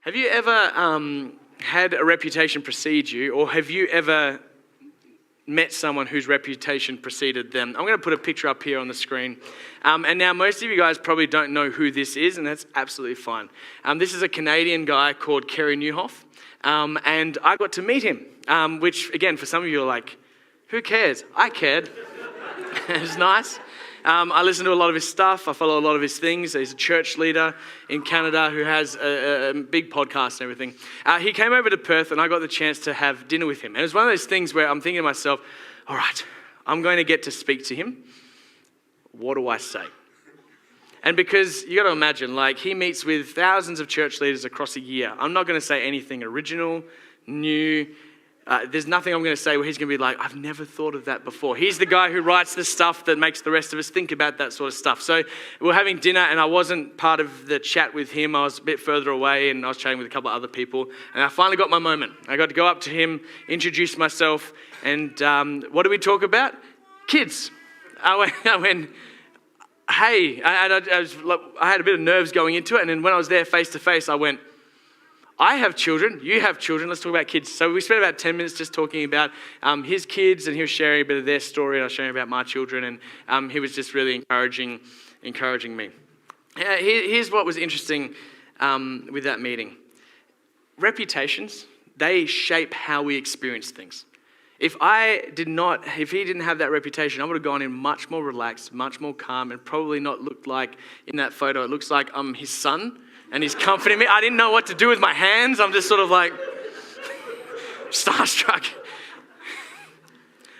Have you ever had a reputation precede you, or have you ever met someone whose reputation preceded them? I'm going to put a picture up here on the screen. And now most of you guys probably don't know who this is, and that's absolutely fine. This is a Canadian guy called Kerry Newhoff, and I got to meet him, which, again, for some of you are like, who cares? I cared. It was nice. I listen to a lot of his stuff. I follow a lot of his things. He's a church leader in Canada who has a big podcast and everything. He came over to Perth and I got the chance to have dinner with him. And it was one of those things where I'm thinking to myself, all right, I'm going to get to speak to him. What do I say? And because you got to imagine, like, he meets with thousands of church leaders across a year. I'm not going to say anything original, new. There's nothing I'm going to say where he's going to be like, I've never thought of that before. He's the guy who writes the stuff that makes the rest of us think about that sort of stuff. So we're having dinner and I wasn't part of the chat with him. I was a bit further away and I was chatting with a couple of other people. And I finally got my moment. I got to go up to him, introduce myself. And what did we talk about? Kids. I went hey. I had a bit of nerves going into it. And then when I was there face to face, I went, I have children, you have children, let's talk about kids. So we spent about 10 minutes just talking about his kids, and he was sharing a bit of their story, and I was sharing about my children, and he was just really encouraging me. Here's what was interesting with that meeting. Reputations, they shape how we experience things. If he didn't have that reputation, I would have gone in much more relaxed, much more calm, and probably not looked like, in that photo, it looks like I'm his son, and he's comforting me. I didn't know what to do with my hands. I'm just sort of like starstruck.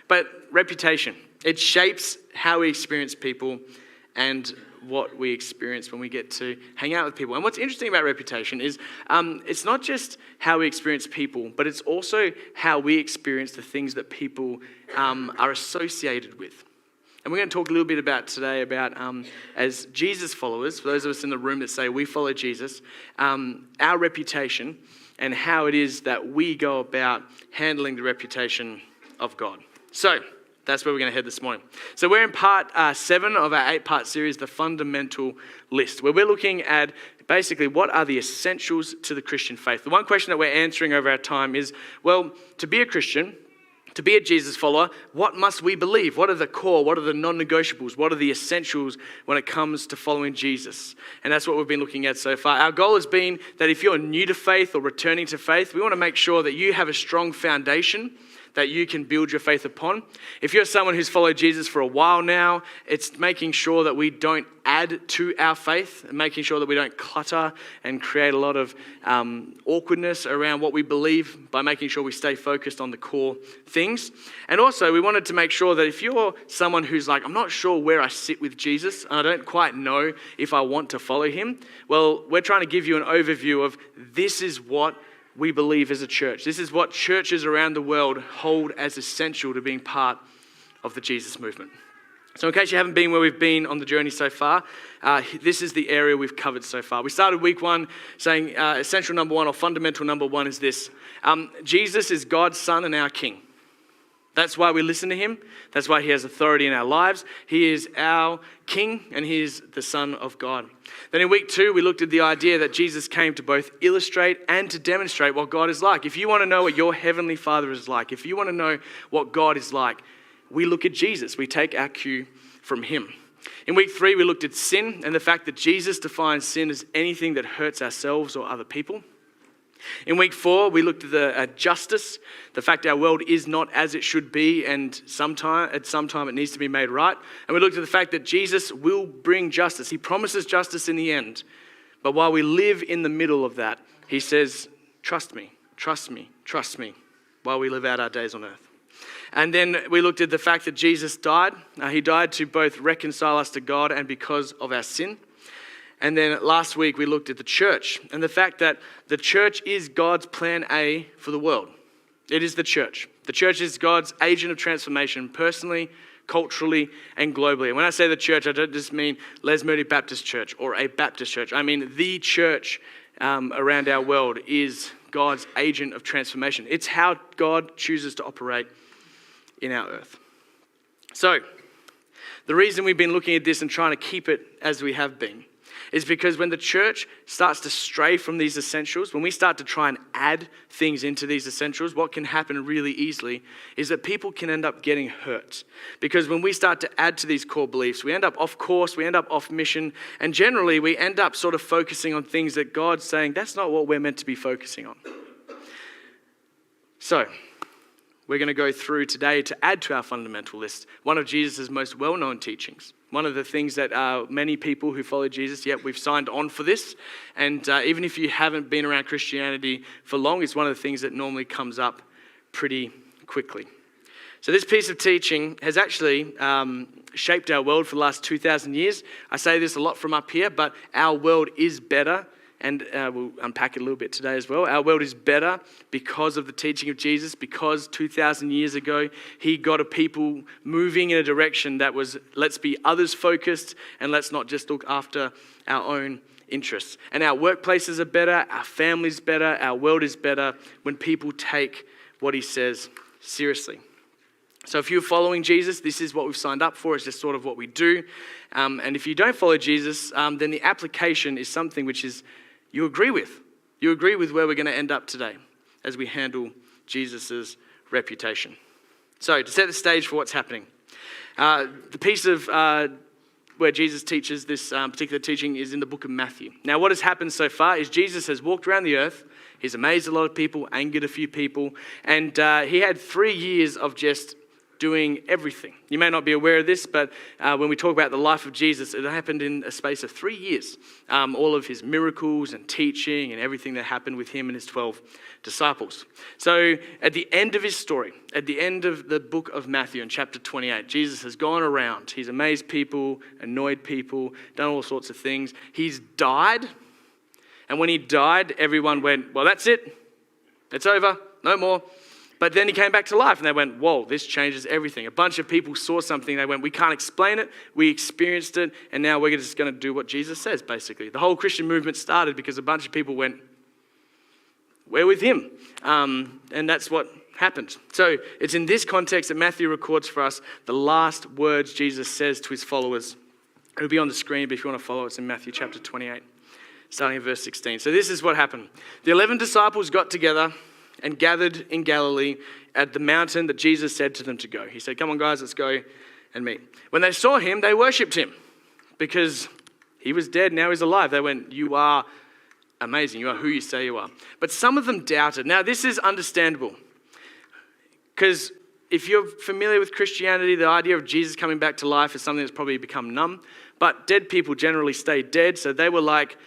But reputation, it shapes how we experience people and what we experience when we get to hang out with people. And what's interesting about reputation is it's not just how we experience people, but it's also how we experience the things that people are associated with. And we're going to talk a little bit today about as Jesus followers, for those of us in the room that say we follow Jesus, our reputation and how it is that we go about handling the reputation of God. So that's where we're going to head this morning. So we're in part 7 of our 8-part series, The Fundamental List, where we're looking at basically what are the essentials to the Christian faith. The one question that we're answering over our time is, well, to be a Christian, to be a Jesus follower, what must we believe? What are the core? What are the non-negotiables? What are the essentials when it comes to following Jesus? And that's what we've been looking at so far. Our goal has been that if you're new to faith or returning to faith, we want to make sure that you have a strong foundation that you can build your faith upon. If you're someone who's followed Jesus for a while now, it's making sure that we don't add to our faith, and making sure that we don't clutter and create a lot of awkwardness around what we believe by making sure we stay focused on the core things. And also, we wanted to make sure that if you're someone who's like, I'm not sure where I sit with Jesus, and I don't quite know if I want to follow him, well, we're trying to give you an overview of this is what we believe as a church. This is what churches around the world hold as essential to being part of the Jesus movement. So in case you haven't been where we've been on the journey so far, this is the area we've covered so far. We started week 1 saying essential number 1 or fundamental number 1 is this. Jesus is God's Son and our King. That's why we listen to him. That's why he has authority in our lives. He is our King and he is the Son of God. Then in week 2, we looked at the idea that Jesus came to both illustrate and to demonstrate what God is like. If you want to know what your heavenly Father is like, if you want to know what God is like, we look at Jesus. We take our cue from him. In week 3, we looked at sin and the fact that Jesus defines sin as anything that hurts ourselves or other people. In week 4, we looked at justice, the fact our world is not as it should be, and at some time it needs to be made right. And we looked at the fact that Jesus will bring justice. He promises justice in the end. But while we live in the middle of that, he says, trust me, trust me, trust me, while we live out our days on earth. And then we looked at the fact that Jesus died. He died to both reconcile us to God and because of our sin. And then last week we looked at the church and the fact that the church is God's plan A for the world. It is the church. The church is God's agent of transformation personally, culturally, and globally. And when I say the church, I don't just mean Les Moody Baptist Church or a Baptist church. I mean the church around our world is God's agent of transformation. It's how God chooses to operate in our earth. So, the reason we've been looking at this and trying to keep it as we have been is because when the church starts to stray from these essentials, when we start to try and add things into these essentials, what can happen really easily is that people can end up getting hurt. Because when we start to add to these core beliefs, we end up off course, we end up off mission, and generally we end up sort of focusing on things that God's saying, that's not what we're meant to be focusing on. So, we're going to go through today to add to our fundamental list one of Jesus' most well-known teachings. One of the things that many people who follow Jesus, we've signed on for this. And even if you haven't been around Christianity for long, it's one of the things that normally comes up pretty quickly. So this piece of teaching has actually shaped our world for the last 2,000 years. I say this a lot from up here, but our world is better. And we'll unpack it a little bit today as well. Our world is better because of the teaching of Jesus, because 2,000 years ago, he got a people moving in a direction that was, let's be others focused and let's not just look after our own interests. And our workplaces are better, our families better, our world is better when people take what he says seriously. So if you're following Jesus, this is what we've signed up for. It's just sort of what we do. And if you don't follow Jesus, then the application is something which is you agree with. You agree with where we're going to end up today as we handle Jesus' reputation. So to set the stage for what's happening, the piece of where Jesus teaches this particular teaching is in the book of Matthew. Now what has happened so far is Jesus has walked around the earth. He's amazed a lot of people, angered a few people, and he had 3 years of just doing everything. You may not be aware of this, but when we talk about the life of Jesus, it happened in a space of 3 years. All of his miracles and teaching and everything that happened with him and his 12 disciples. So at the end of his story, at the end of the book of Matthew in chapter 28, Jesus has gone around. He's amazed people, annoyed people, done all sorts of things. He's died. And when he died, everyone went, well, that's it. It's over. No more. But then he came back to life and they went, whoa, this changes everything. A bunch of people saw something. They went, we can't explain it. We experienced it. And now we're just going to do what Jesus says, basically. The whole Christian movement started because a bunch of people went, we're with him. And that's what happened. So it's in this context that Matthew records for us the last words Jesus says to his followers. It'll be on the screen, but if you want to follow, it's in Matthew chapter 28, starting in verse 16. So this is what happened. The 11 disciples got together and gathered in Galilee at the mountain that Jesus said to them to go. He said, come on guys, let's go and meet. When they saw him, they worshipped him because he was dead, now he's alive. They went, you are amazing, you are who you say you are. But some of them doubted. Now this is understandable because if you're familiar with Christianity, the idea of Jesus coming back to life is something that's probably become numb. But dead people generally stay dead, so they were like,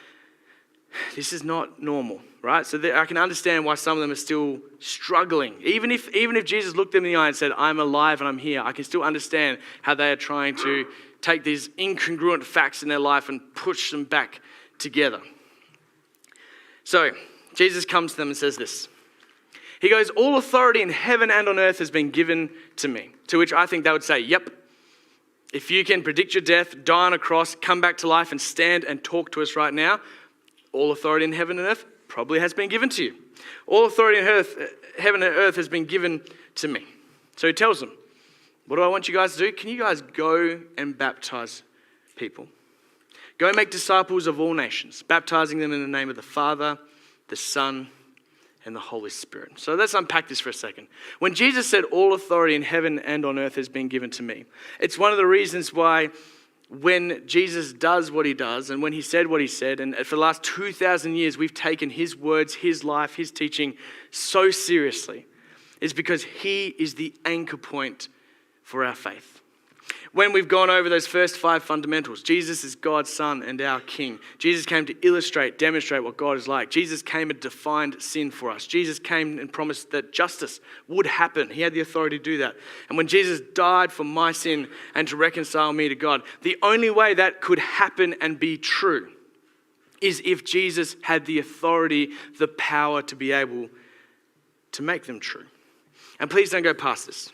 this is not normal, right? So I can understand why some of them are still struggling. Even if Jesus looked them in the eye and said, I'm alive and I'm here, I can still understand how they are trying to take these incongruent facts in their life and push them back together. So Jesus comes to them and says this. He goes, all authority in heaven and on earth has been given to me. To which I think they would say, yep. If you can predict your death, die on a cross, come back to life and stand and talk to us right now, all authority in heaven and earth probably has been given to you. All authority in heaven and earth has been given to me. So he tells them, what do I want you guys to do? Can you guys go and baptize people? Go and make disciples of all nations, baptizing them in the name of the Father, the Son, and the Holy Spirit. So let's unpack this for a second. When Jesus said all authority in heaven and on earth has been given to me, it's one of the reasons why when Jesus does what he does and when he said what he said, and for the last 2,000 years we've taken his words, his life, his teaching so seriously, is because he is the anchor point for our faith. When we've gone over those first 5 fundamentals, Jesus is God's Son and our King. Jesus came to illustrate, demonstrate what God is like. Jesus came and defined sin for us. Jesus came and promised that justice would happen. He had the authority to do that. And when Jesus died for my sin and to reconcile me to God, the only way that could happen and be true is if Jesus had the authority, the power to be able to make them true. And please don't go past this.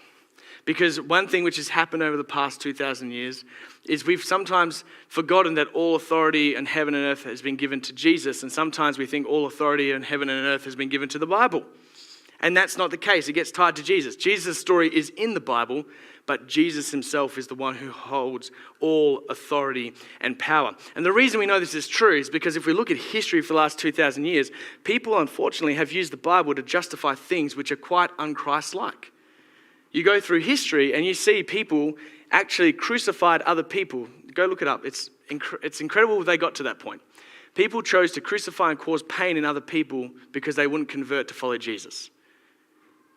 Because one thing which has happened over the past 2,000 years is we've sometimes forgotten that all authority in heaven and earth has been given to Jesus. And sometimes we think all authority in heaven and earth has been given to the Bible. And that's not the case. It gets tied to Jesus. Jesus' story is in the Bible, but Jesus himself is the one who holds all authority and power. And the reason we know this is true is because if we look at history for the last 2,000 years, people unfortunately have used the Bible to justify things which are quite un-Christ-like. You go through history and you see people actually crucified other people. Go look it up. It's incredible they got to that point. People chose to crucify and cause pain in other people because they wouldn't convert to follow Jesus.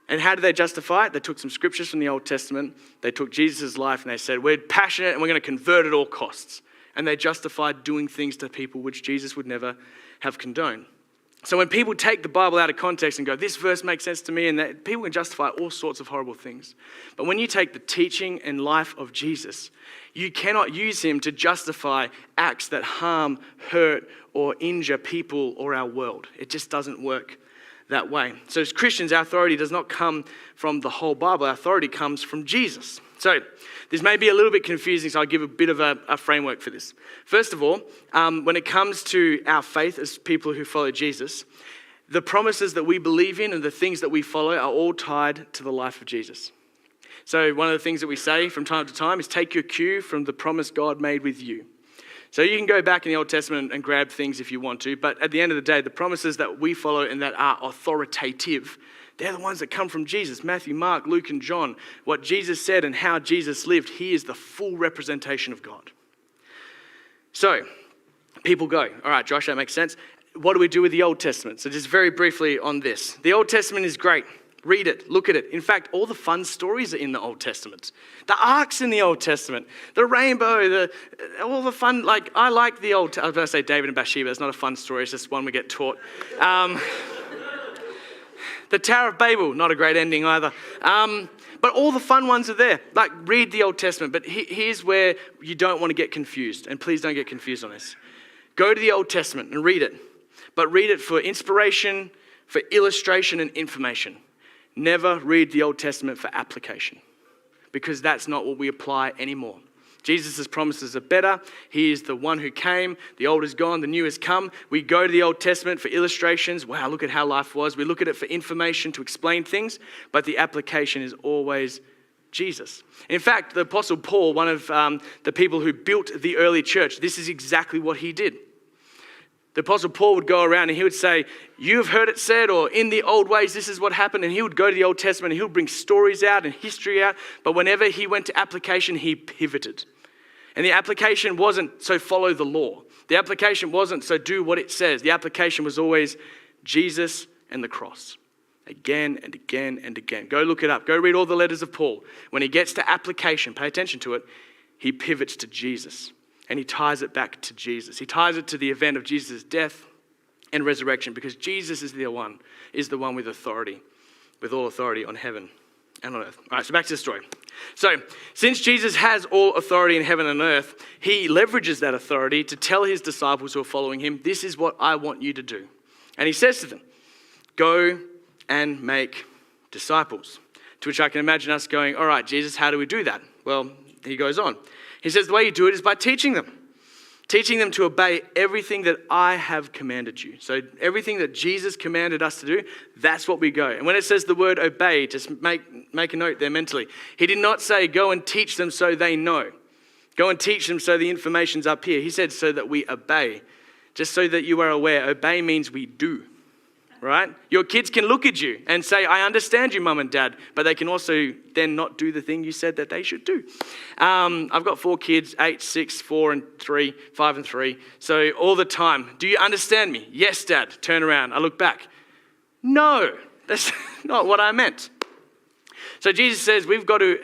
And how did they justify it? They took some scriptures from the Old Testament. They took Jesus' life and they said, we're passionate and we're going to convert at all costs. And they justified doing things to people which Jesus would never have condoned. So when people take the Bible out of context and go, this verse makes sense to me, and people can justify all sorts of horrible things. But when you take the teaching and life of Jesus, you cannot use him to justify acts that harm, hurt, or injure people or our world. It just doesn't work that way. So as Christians, our authority does not come from the whole Bible. Our authority comes from Jesus. So this may be a little bit confusing, so I'll give a bit of a framework for this. First of all, when it comes to our faith as people who follow Jesus, the promises that we believe in and the things that we follow are all tied to the life of Jesus. So one of the things that we say from time to time is take your cue from the promise God made with you. So you can go back in the Old Testament and grab things if you want to, but at the end of the day, the promises that we follow and that are authoritative, they're the ones that come from Jesus. Matthew, Mark, Luke, and John. What Jesus said and how Jesus lived, he is the full representation of God. So people go, all right, Josh, that makes sense. What do we do with the Old Testament? So just very briefly on this. The Old Testament is great. Read it, look at it. In fact, all the fun stories are in the Old Testament. The ark's in the Old Testament. The rainbow, all the fun, I like the Old, I was going to say David and Bathsheba. It's not a fun story, it's just one we get taught. The Tower of Babel, not a great ending either. But all the fun ones are there. Read the Old Testament. But here's where you don't want to get confused. And please don't get confused on this. Go to the Old Testament and read it. But read it for inspiration, for illustration and information. Never read the Old Testament for application, because that's not what we apply anymore. Jesus' promises are better. He is the one who came. The old is gone. The new has come. We go to the Old Testament for illustrations. Wow, look at how life was. We look at it for information to explain things, but the application is always Jesus. In fact, the Apostle Paul, one of the people who built the early church, this is exactly what he did. The Apostle Paul would go around and he would say, you've heard it said, or in the old ways, this is what happened. And he would go to the Old Testament and he would bring stories out and history out. But whenever he went to application, he pivoted. And the application wasn't so follow the law. The application wasn't so do what it says. The application was always Jesus and the cross. Again and again and again. Go look it up. Go read all the letters of Paul. When he gets to application, pay attention to it, he pivots to Jesus. And he ties it back to Jesus. He ties it to the event of Jesus' death and resurrection, because Jesus is the one with authority, with all authority on heaven and on earth. All right, so back to the story. So, since Jesus has all authority in heaven and earth, he leverages that authority to tell his disciples who are following him, this is what I want you to do. And he says to them, go and make disciples. To which I can imagine us going, all right, Jesus, how do we do that? Well, he goes on. He says the way you do it is by teaching them to obey everything that I have commanded you. So everything that Jesus commanded us to do, that's what we go. And when it says the word obey, just make a note there mentally. He did not say go and teach them so they know. Go and teach them so the information's up here. He said so that we obey. Just so that you are aware, obey means we do. Right? Your kids can look at you and say, I understand you, mum and dad, but they can also then not do the thing you said that they should do. I've got 4 kids, 8, 6, 4 and 3, 5 and 3. So all the time, do you understand me? Yes, Dad. Turn around. I look back. No, that's not what I meant. So Jesus says we've got to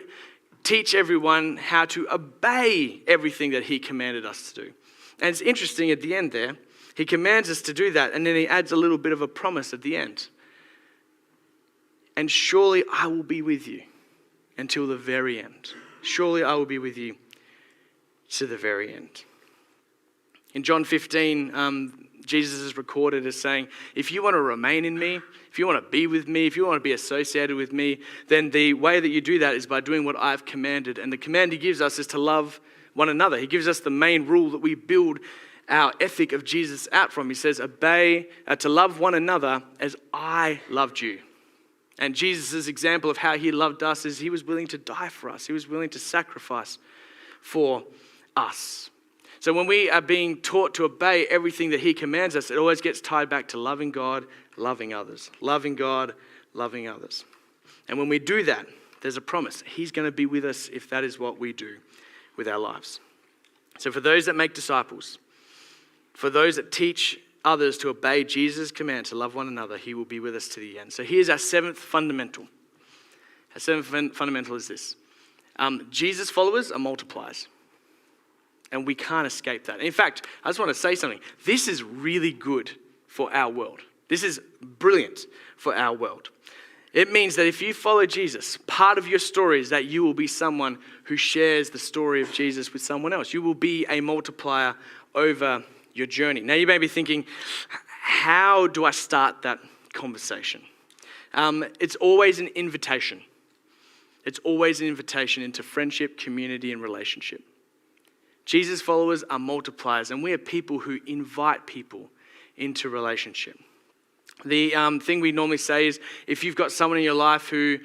teach everyone how to obey everything that he commanded us to do. And it's interesting at the end there, he commands us to do that, and then he adds a little bit of a promise at the end. And surely I will be with you until the very end. Surely I will be with you to the very end. In John 15, Jesus is recorded as saying, if you want to remain in me, if you want to be with me, if you want to be associated with me, then the way that you do that is by doing what I've commanded. And the command he gives us is to love one another. He gives us the main rule that we build our ethic of Jesus out from. He says, to love one another as I loved you. And Jesus' example of how he loved us is he was willing to die for us. He was willing to sacrifice for us. So when we are being taught to obey everything that he commands us, it always gets tied back to loving God, loving others. Loving God, loving others. And when we do that, there's a promise. He's going to be with us if that is what we do with our lives. So for those that make disciples, for those that teach others to obey Jesus' command to love one another, he will be with us to the end. So here's our seventh fundamental. Our seventh fundamental is this. Jesus' followers are multipliers. And we can't escape that. In fact, I just want to say something. This is really good for our world. This is brilliant for our world. It means that if you follow Jesus, part of your story is that you will be someone who shares the story of Jesus with someone else. You will be a multiplier over your journey. Now you may be thinking, how do I start that conversation? It's always an invitation. It's always an invitation into friendship, community, and relationship. Jesus' followers are multipliers, and we are people who invite people into relationship. The thing we normally say is, if you've got someone in your life who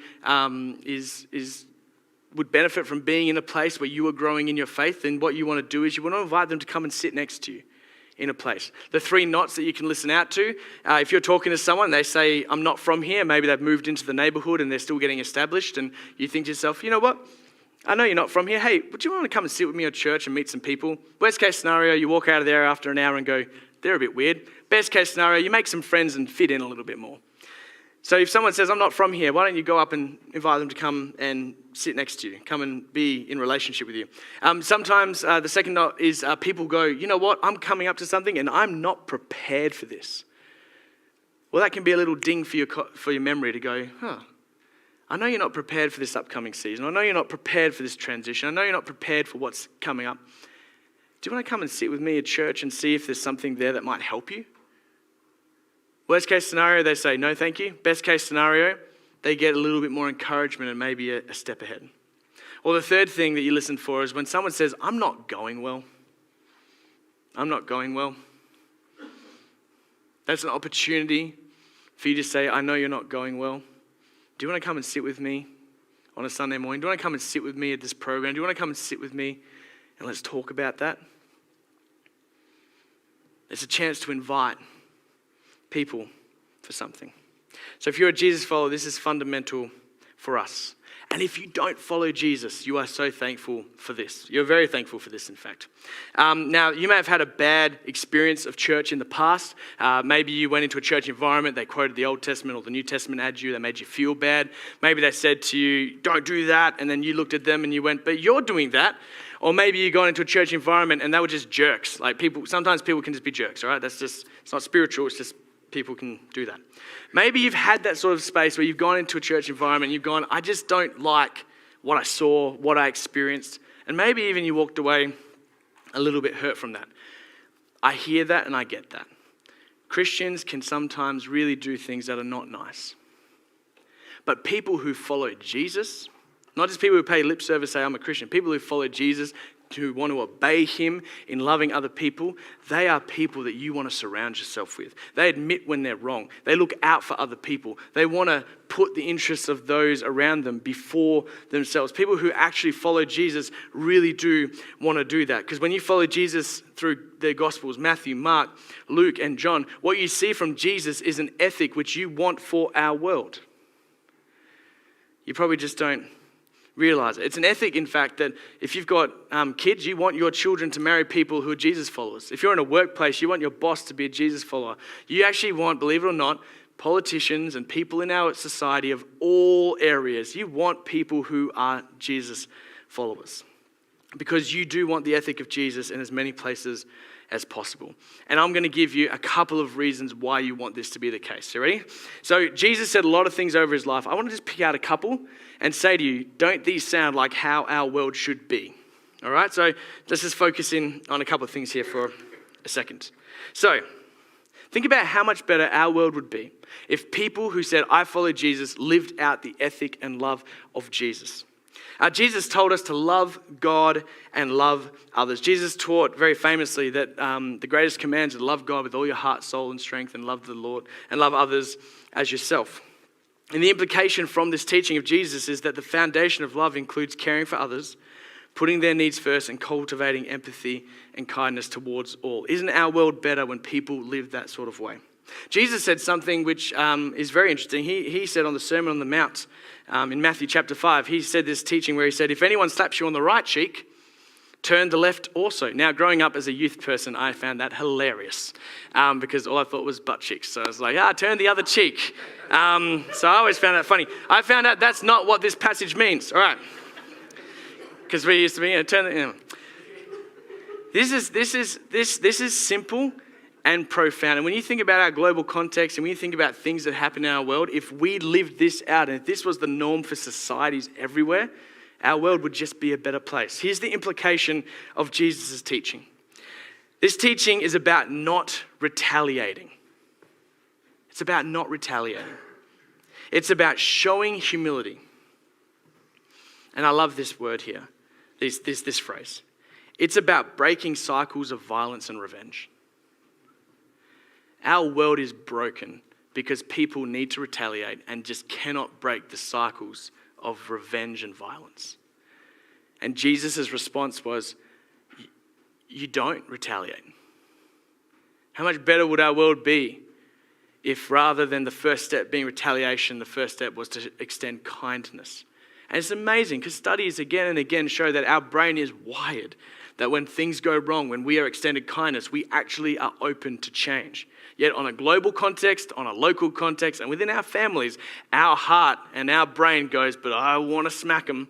would benefit from being in a place where you are growing in your faith, then what you want to do is you want to invite them to come and sit next to you in a place. The 3 knots that you can listen out to, if you're talking to someone, they say, I'm not from here, maybe they've moved into the neighborhood and they're still getting established, and you think to yourself, you know what? I know you're not from here. Hey, would you want to come and sit with me at church and meet some people? Worst case scenario, you walk out of there after an hour and go, they're a bit weird. Best case scenario, you make some friends and fit in a little bit more. So if someone says, I'm not from here, why don't you go up and invite them to come and sit next to you, come and be in relationship with you. Sometimes the second note is people go, you know what, I'm coming up to something and I'm not prepared for this. Well, that can be a little ding for your memory to go, I know you're not prepared for this upcoming season. I know you're not prepared for this transition. I know you're not prepared for what's coming up. Do you want to come and sit with me at church and see if there's something there that might help you? Worst case scenario, they say, no, thank you. Best case scenario, they get a little bit more encouragement and maybe a step ahead. Or the third thing that you listen for is when someone says, I'm not going well. I'm not going well. That's an opportunity for you to say, I know you're not going well. Do you want to come and sit with me on a Sunday morning? Do you want to come and sit with me at this program? Do you want to come and sit with me and let's talk about that? It's a chance to invite people for something. So if you're a Jesus follower, this is fundamental for us. And if you don't follow Jesus, you are so thankful for this. You're very thankful for this, in fact. Now, you may have had a bad experience of church in the past. Maybe you went into a church environment, they quoted the Old Testament or the New Testament at you, they made you feel bad. Maybe they said to you, don't do that, and then you looked at them and you went, but you're doing that. Or maybe you got into a church environment and they were just jerks. Like sometimes people can just be jerks, all right? It's not spiritual, it's just people can do that. Maybe you've had that sort of space where you've gone into a church environment and you've gone, I just don't like what I saw, what I experienced. And maybe even you walked away a little bit hurt from that. I hear that and I get that. Christians can sometimes really do things that are not nice. But people who follow Jesus, not just people who pay lip service, say I'm a Christian, people who follow Jesus, who want to obey him in loving other people, they are people that you want to surround yourself with. They admit when they're wrong. They look out for other people. They want to put the interests of those around them before themselves. People who actually follow Jesus really do want to do that. Because when you follow Jesus through the Gospels, Matthew, Mark, Luke, and John, what you see from Jesus is an ethic which you want for our world. You probably just don't realize it. It's an ethic, in fact, that if you've got kids, you want your children to marry people who are Jesus followers. If you're in a workplace, you want your boss to be a Jesus follower. You actually want, believe it or not, politicians and people in our society of all areas. You want people who are Jesus followers because you do want the ethic of Jesus in as many places as possible. And I'm going to give you a couple of reasons why you want this to be the case. You ready? So Jesus said a lot of things over his life. I want to just pick out a couple and say to you, don't these sound like how our world should be? All right, so let's just focus in on a couple of things here for a second. So think about how much better our world would be if people who said, I follow Jesus, lived out the ethic and love of Jesus. Jesus told us to love God and love others. Jesus taught very famously that the greatest command is to love God with all your heart, soul, and strength, and love the Lord, and love others as yourself. And the implication from this teaching of Jesus is that the foundation of love includes caring for others, putting their needs first, and cultivating empathy and kindness towards all. Isn't our world better when people live that sort of way? Jesus said something which is very interesting. He said on the Sermon on the Mount in Matthew chapter 5, he said this teaching where he said, if anyone slaps you on the right cheek, turn the left also. Now, growing up as a youth person, I found that hilarious because all I thought was butt cheeks. So I was like, turn the other cheek. So I always found that funny. I found out that's not what this passage means. All right. Because we used to be, turn the... This is simple and profound. And when you think about our global context and when you think about things that happen in our world, if we lived this out and if this was the norm for societies everywhere, our world would just be a better place. Here's the implication of Jesus' teaching. This teaching is about not retaliating. It's about not retaliating. It's about showing humility. And I love this word here, this phrase. It's about breaking cycles of violence and revenge. Our world is broken because people need to retaliate and just cannot break the cycles of revenge and violence. And Jesus' response was, you don't retaliate. How much better would our world be if rather than the first step being retaliation, the first step was to extend kindness? And it's amazing because studies again and again show that our brain is wired, that when things go wrong, when we are extended kindness, we actually are open to change. Yet on a global context, on a local context, and within our families, our heart and our brain goes, but I want to smack them.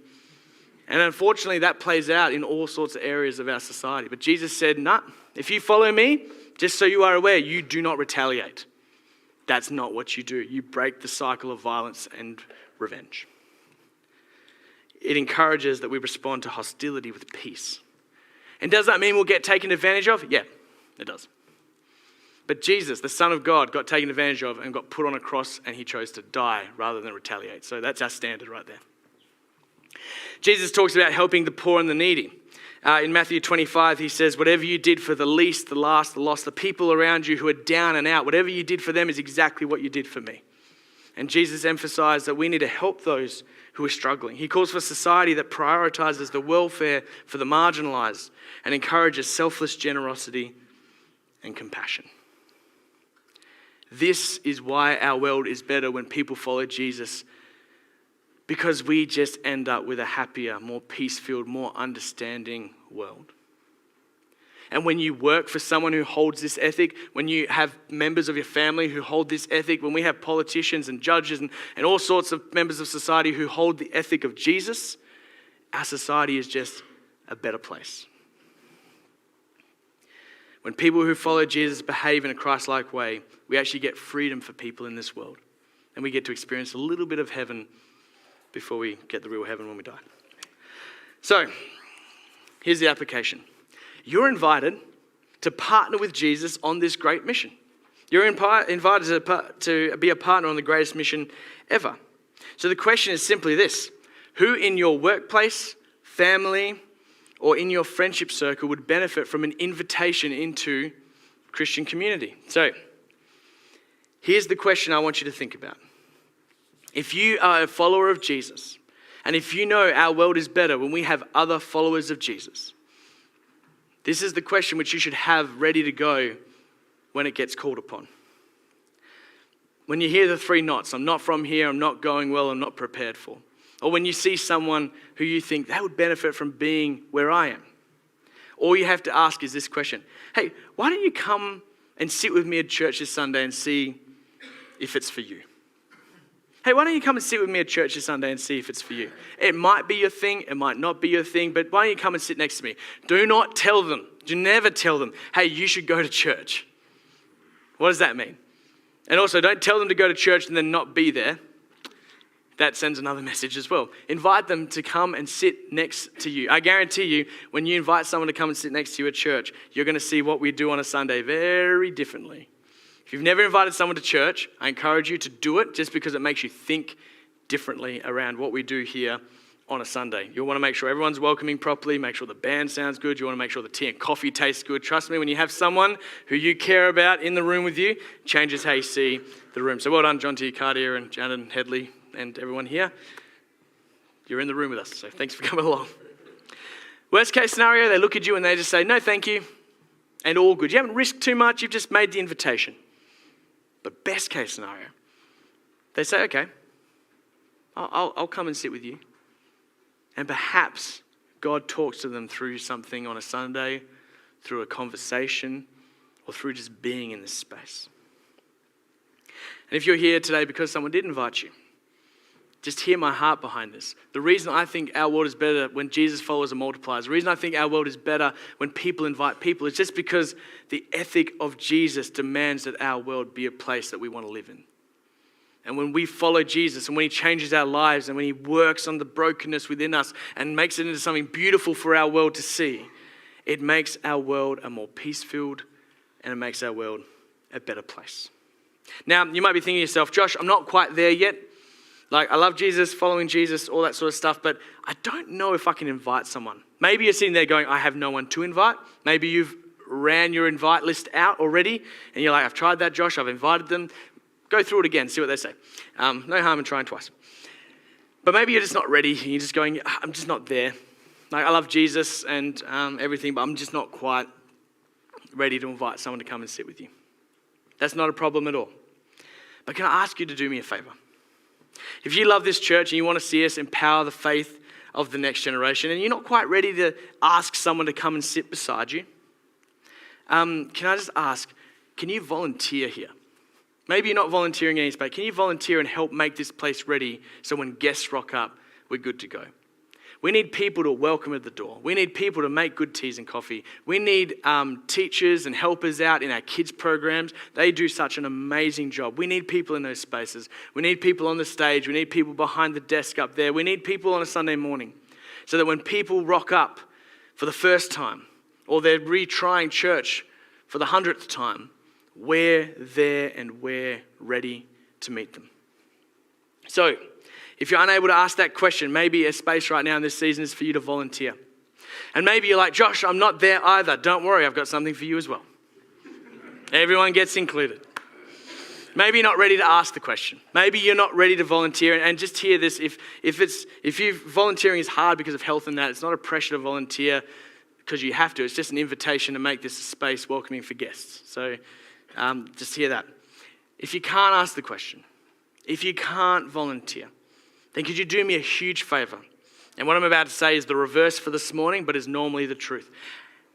And unfortunately, that plays out in all sorts of areas of our society. But Jesus said, nah, if you follow me, just so you are aware, you do not retaliate. That's not what you do. You break the cycle of violence and revenge. It encourages that we respond to hostility with peace. And does that mean we'll get taken advantage of? Yeah, it does. But Jesus, the Son of God, got taken advantage of and got put on a cross, and he chose to die rather than retaliate. So that's our standard right there. Jesus talks about helping the poor and the needy. In Matthew 25, he says, whatever you did for the least, the last, the lost, the people around you who are down and out, whatever you did for them is exactly what you did for me. And Jesus emphasized that we need to help those who are struggling. He calls for a society that prioritizes the welfare for the marginalized and encourages selfless generosity and compassion. This is why our world is better when people follow Jesus, because we just end up with a happier, more peace-filled, more understanding world. And when you work for someone who holds this ethic, when you have members of your family who hold this ethic, when we have politicians and judges and all sorts of members of society who hold the ethic of Jesus, our society is just a better place. When people who follow Jesus behave in a Christ-like way, we actually get freedom for people in this world. And we get to experience a little bit of heaven before we get the real heaven when we die. So, here's the application. You're invited to partner with Jesus on this great mission. You're invited to be a partner on the greatest mission ever. So the question is simply this. Who in your workplace, family, or in your friendship circle would benefit from an invitation into Christian community? So, here's the question I want you to think about. If you are a follower of Jesus, and if you know our world is better when we have other followers of Jesus, this is the question which you should have ready to go when it gets called upon. When you hear the three nots, I'm not from here, I'm not going well, I'm not prepared for. Or when you see someone who you think they would benefit from being where I am. All you have to ask is this question. Hey, why don't you come and sit with me at church this Sunday and see if it's for you? Hey, why don't you come and sit with me at church this Sunday and see if it's for you? It might be your thing, it might not be your thing, but why don't you come and sit next to me? Do not tell them, do never tell them, hey, you should go to church. What does that mean? And also, don't tell them to go to church and then not be there. That sends another message as well. Invite them to come and sit next to you. I guarantee you, when you invite someone to come and sit next to you at church, you're going to see what we do on a Sunday very differently. If you've never invited someone to church, I encourage you to do it just because it makes you think differently around what we do here on a Sunday. You'll want to make sure everyone's welcoming properly, make sure the band sounds good, you want to make sure the tea and coffee tastes good. Trust me, when you have someone who you care about in the room with you, it changes how you see the room. So well done, John T. Cartier and Janet and Headley and everyone here. You're in the room with us, so thanks for coming along. Worst case scenario, they look at you and they just say, no, thank you, and all good. You haven't risked too much, you've just made the invitation. But best case scenario, they say, okay, I'll come and sit with you. And perhaps God talks to them through something on a Sunday, through a conversation, or through just being in this space. And if you're here today because someone did invite you, just hear my heart behind this. The reason I think our world is better when Jesus followers are multipliers, the reason I think our world is better when people invite people is just because the ethic of Jesus demands that our world be a place that we want to live in. And when we follow Jesus and when he changes our lives and when he works on the brokenness within us and makes it into something beautiful for our world to see, it makes our world a more peace-filled and it makes our world a better place. Now, you might be thinking to yourself, Josh, I'm not quite there yet. Like, I love Jesus, following Jesus, all that sort of stuff, but I don't know if I can invite someone. Maybe you're sitting there going, I have no one to invite. Maybe you've ran your invite list out already, and you're like, I've tried that, Josh, I've invited them. Go through it again, see what they say. No harm in trying twice. But maybe you're just not ready, and you're just going, I'm just not there. Like, I love Jesus and everything, but I'm just not quite ready to invite someone to come and sit with you. That's not a problem at all. But can I ask you to do me a favor? If you love this church and you want to see us empower the faith of the next generation and you're not quite ready to ask someone to come and sit beside you, can I just ask, can you volunteer here? Maybe you're not volunteering in any space. Can you volunteer and help make this place ready so when guests rock up, we're good to go? We need people to welcome at the door. We need people to make good teas and coffee. We need teachers and helpers out in our kids' programs. They do such an amazing job. We need people in those spaces. We need people on the stage. We need people behind the desk up there. We need people on a Sunday morning so that when people rock up for the first time or they're retrying church for the 100th time, we're there and we're ready to meet them. So, if you're unable to ask that question, maybe a space right now in this season is for you to volunteer. And maybe you're like, Josh, I'm not there either. Don't worry, I've got something for you as well. Everyone gets included. Maybe you're not ready to ask the question. Maybe you're not ready to volunteer. And just hear this, if you volunteering is hard because of health and that, it's not a pressure to volunteer because you have to. It's just an invitation to make this a space welcoming for guests. So just hear that. If you can't ask the question, if you can't volunteer, then could you do me a huge favor? And what I'm about to say is the reverse for this morning, but is normally the truth.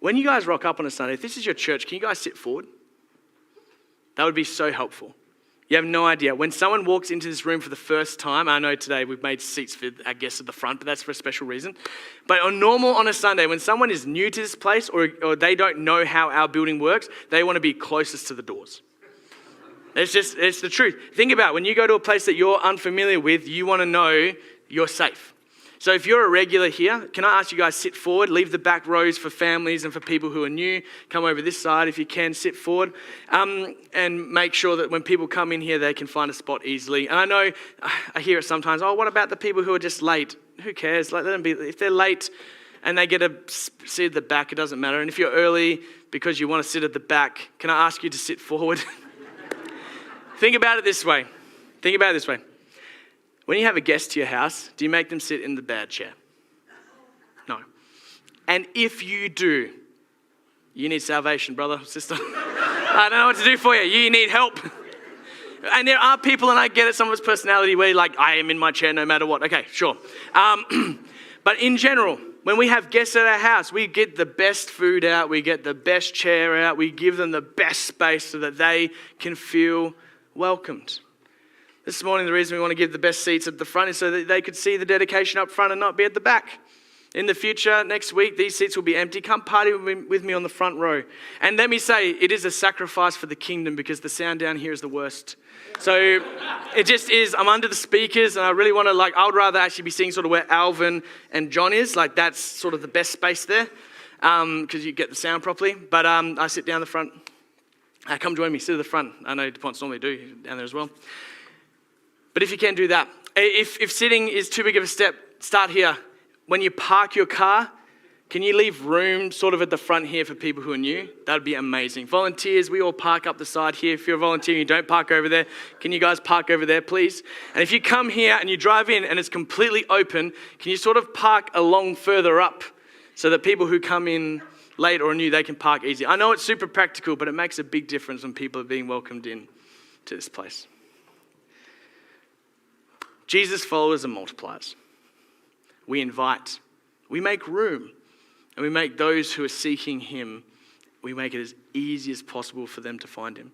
When you guys rock up on a Sunday, if this is your church, can you guys sit forward? That would be so helpful. You have no idea. When someone walks into this room for the first time, I know today we've made seats for our guests at the front, but that's for a special reason. But on a Sunday, when someone is new to this place or they don't know how our building works, they want to be closest to the doors. It's the truth. Think about it. When you go to a place that you're unfamiliar with, you want to know you're safe. So if you're a regular here, can I ask you guys sit forward, leave the back rows for families and for people who are new, come over this side if you can, sit forward, and make sure that when people come in here, they can find a spot easily. And I know, I hear it sometimes, oh, what about the people who are just late? Who cares? Let them be. If they're late and they get a seat at the back, it doesn't matter. And if you're early because you want to sit at the back, can I ask you to sit forward? Think about it this way. When you have a guest to your house, do you make them sit in the bad chair? No. And if you do, you need salvation, brother, sister. I don't know what to do for you. You need help. And there are people, and I get it, some of it's personality where you're like, I am in my chair no matter what. Okay, sure. But in general, when we have guests at our house, we get the best food out, we get the best chair out, we give them the best space so that they can feel welcomed. This morning, the reason we want to give the best seats at the front is so that they could see the dedication up front and not be at the back. In the future, next week, these seats will be empty. Come party with me on the front row. And let me say, it is a sacrifice for the kingdom because the sound down here is the worst. So it just is. I'm under the speakers and I really want to I would rather actually be seeing sort of where Alvin and John is. That's sort of the best space there because you get the sound properly. But I sit down the front. Come join me, sit at the front. I know DuPont's normally do down there as well. But if you can do that, if sitting is too big of a step, start here. When you park your car, Can you leave room sort of at the front here for people who are new? That'd be amazing. Volunteers, we all park up the side here. If you're a volunteer and you don't park over there, can you guys park over there, please? And if you come here and you drive in and it's completely open, can you sort of park along further up so that people who come in late or new, they can park easy? I know it's super practical, but it makes a big difference when people are being welcomed in to this place. Jesus' followers are multipliers. We invite, we make room. And we make those who are seeking him, we make it as easy as possible for them to find him.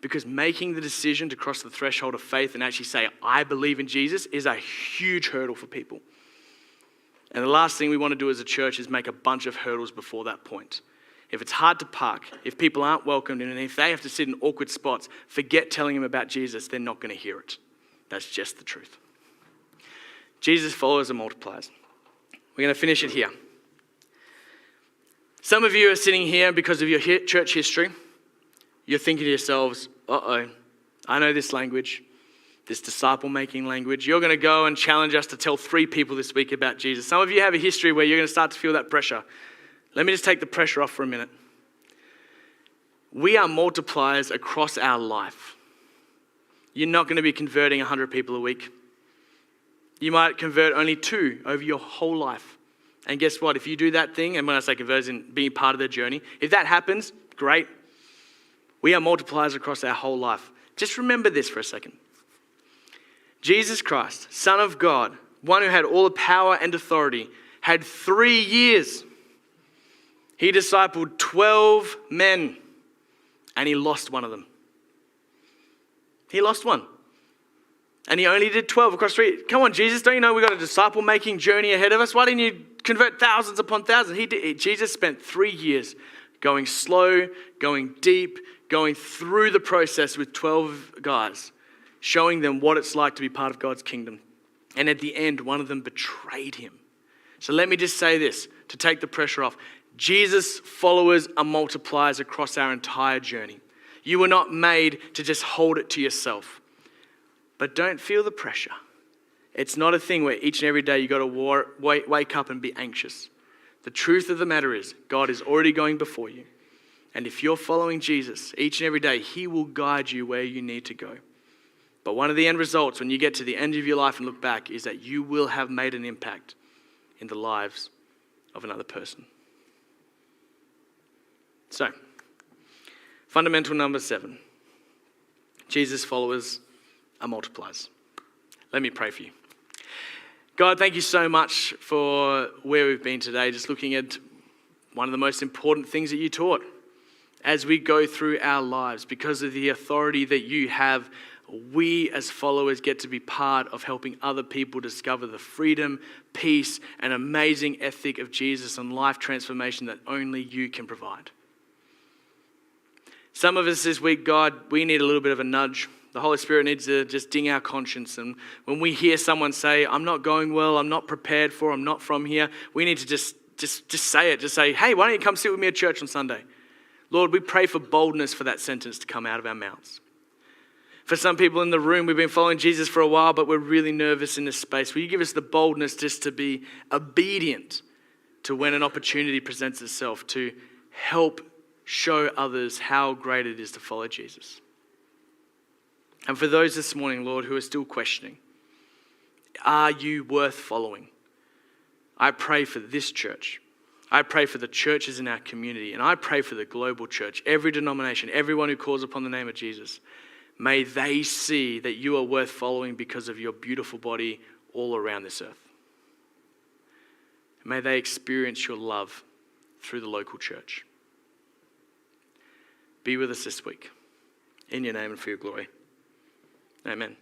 Because making the decision to cross the threshold of faith and actually say, I believe in Jesus, is a huge hurdle for people. And the last thing we want to do as a church is make a bunch of hurdles before that point. If it's hard to park, if people aren't welcomed in, and if they have to sit in awkward spots, forget telling them about Jesus, they're not going to hear it. That's just the truth. Jesus' followers are multipliers. We're going to finish it here. Some of you are sitting here because of your church history. You're thinking to yourselves, I know this language, this disciple-making language. You're going to go and challenge us to tell 3 people this week about Jesus. Some of you have a history where you're going to start to feel that pressure. Let me just take the pressure off for a minute. We are multipliers across our life. You're not going to be converting 100 people a week. You might convert only 2 over your whole life. And guess what? If you do that thing, and when I say conversion, being part of their journey, if that happens, great. We are multipliers across our whole life. Just remember this for a second. Jesus Christ, Son of God, one who had all the power and authority, had 3 years. He discipled 12 men, and he lost one of them. He lost one. And he only did 12 across 3. Come on, Jesus, don't you know we've got a disciple-making journey ahead of us? Why didn't you convert thousands upon thousands? Jesus spent 3 years going slow, going deep, going through the process with 12 guys, showing them what it's like to be part of God's kingdom. And at the end, one of them betrayed him. So let me just say this to take the pressure off. Jesus' followers are multipliers across our entire journey. You were not made to just hold it to yourself. But don't feel the pressure. It's not a thing where each and every day you got to wake up and be anxious. The truth of the matter is God is already going before you. And if you're following Jesus each and every day, he will guide you where you need to go. But one of the end results when you get to the end of your life and look back is that you will have made an impact in the lives of another person. So, fundamental number 7. Jesus' followers are multipliers. Let me pray for you. God, thank you so much for where we've been today, just looking at one of the most important things that you taught as we go through our lives. Because of the authority that you have, we as followers get to be part of helping other people discover the freedom, peace, and amazing ethic of Jesus and life transformation that only you can provide. Some of us this week, God, we need a little bit of a nudge. The Holy Spirit needs to just ding our conscience. And when we hear someone say, I'm not going well, I'm not prepared for, I'm not from here, we need to just say it. Just say, hey, why don't you come sit with me at church on Sunday? Lord, we pray for boldness for that sentence to come out of our mouths. For some people in the room, we've been following Jesus for a while, but we're really nervous in this space. Will you give us the boldness just to be obedient to when an opportunity presents itself to help show others how great it is to follow Jesus? And for those this morning, Lord, who are still questioning, are you worth following? I pray for this church. I pray for the churches in our community. And I pray for the global church, every denomination, everyone who calls upon the name of Jesus. May they see that you are worth following because of your beautiful body all around this earth. May they experience your love through the local church. Be with us this week. In your name and for your glory. Amen.